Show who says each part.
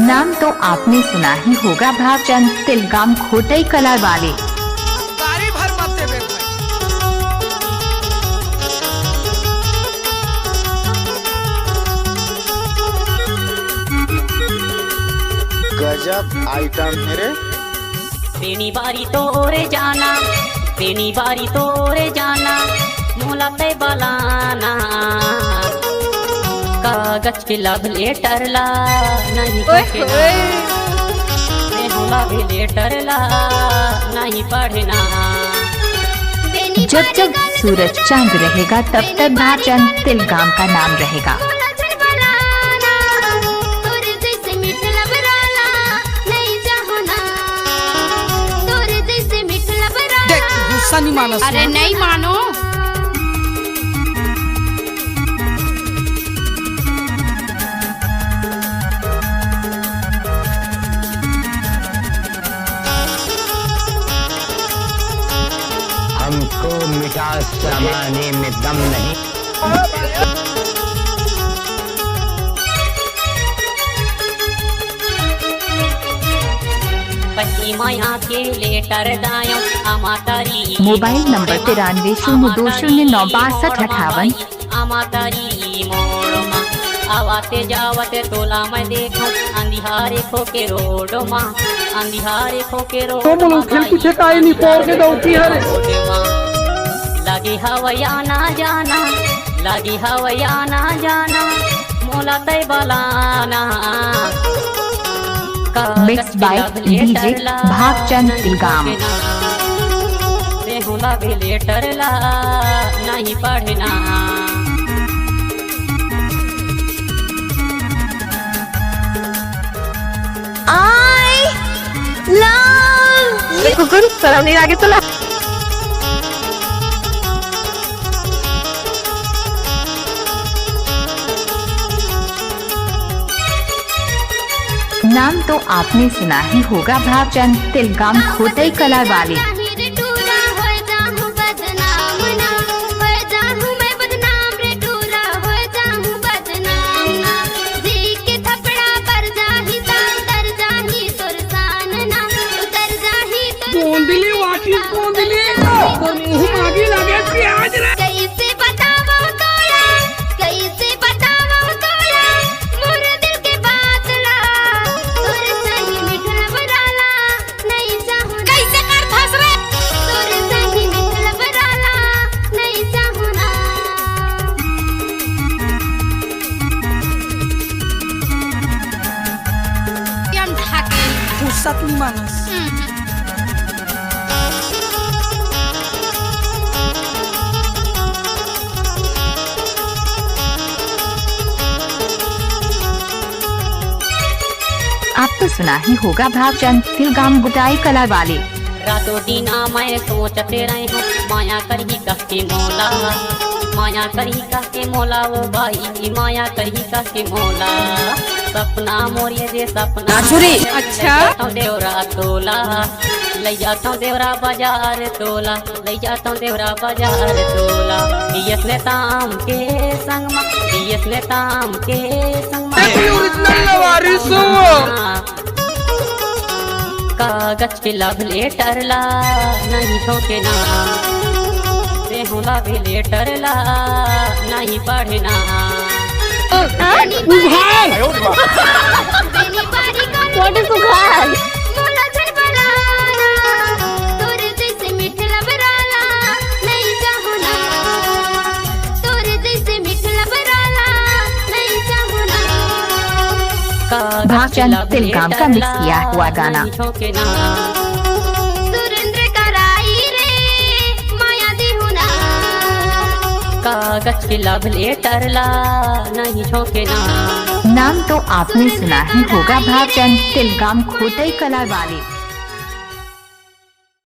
Speaker 1: नाम तो आपने सुना ही होगा भावचंद तिलगाम खोटई कला वाले।
Speaker 2: गाड़ी भर मत देबे भाई।
Speaker 3: गजब आइटम है रे।
Speaker 4: बेनी बारी तोरे जाना, बेनी बारी तोरे जाना, मोला ते बलाना, कागज के लव लेटर ला नहीं लव लेटर ला नहीं पढ़ना।
Speaker 1: जब जब सूरज चांद रहेगा तब तक भावचंद तिलगाम का नाम रहेगा।
Speaker 2: गुस्सा नहीं मानो।
Speaker 5: अरे नहीं मानो।
Speaker 6: हमको मिठास चबाने में दम नहीं।
Speaker 4: पति माया के लेटर दायो अमातारी।
Speaker 1: Mobile number 9302096258।
Speaker 4: अमातारी मोड़मा आवाते जावते तोला मैं देखूं अंधियारे खो के रोड माँ, अंधियारे खो के रोड लगी हवया ना जाना, लगी हवया ना जाना, मोला तय बलाना।
Speaker 1: Mix by DJ Bhavchand Tilgam.
Speaker 4: Letter ला नहीं पढ़ना।
Speaker 5: कुकुर शर्म नहीं लगे तुला?
Speaker 1: नाम तो आपने सुना ही होगा भावचंद तिलगाम खोटई कला वाले।
Speaker 5: कैसे बतावो तोला, कैसे बतावो तोला, मोर दिल के बात ला, तोरे सही मिठल बराला नहीं चाहूँ। कैसे कर फंस रे? तोरे सही मिठल बराला नहीं चाहूँ ना। हम ढाके
Speaker 2: गुस्सा तू नहीं मानो।
Speaker 1: आप तो सुना ही होगा भावचंद तिलगाम गुटाई कला वाले।
Speaker 4: रातों दिन मैं सोचते रहे हूँ माया करही कह के मोला, माया करही कह के मोला वो भाई, माया करही कह के मोला। सपना मोरिए जे सपना
Speaker 5: अच्छा
Speaker 4: देवरा तोला ले जाता हूँ, देवरा बाजार तोला ले जाता हूँ, देवरा बाजार तोला। डीएस ने ताम के संग मा, डीएस ने ताम के संग मा। कागज के लव लेटर ला नहीं ठोके ना, लव लेटर ला नहीं पढ़ना।
Speaker 5: तोरे जैसे मिठला बराला नहीं चाहूँ ना, तोरे जैसे मिठला बराला नहीं चाहूँ ना।
Speaker 1: भावचंद तिलगाम का मिक्स किया हुआ गाना।
Speaker 5: सुरेंद्र कराई रे माया देहुना।
Speaker 4: कागज के लव लेटर ला नहीं ठोके ना।
Speaker 1: नाम तो आपने सुना ही होगा भावचंद तिलगाम खोटई कला वाले।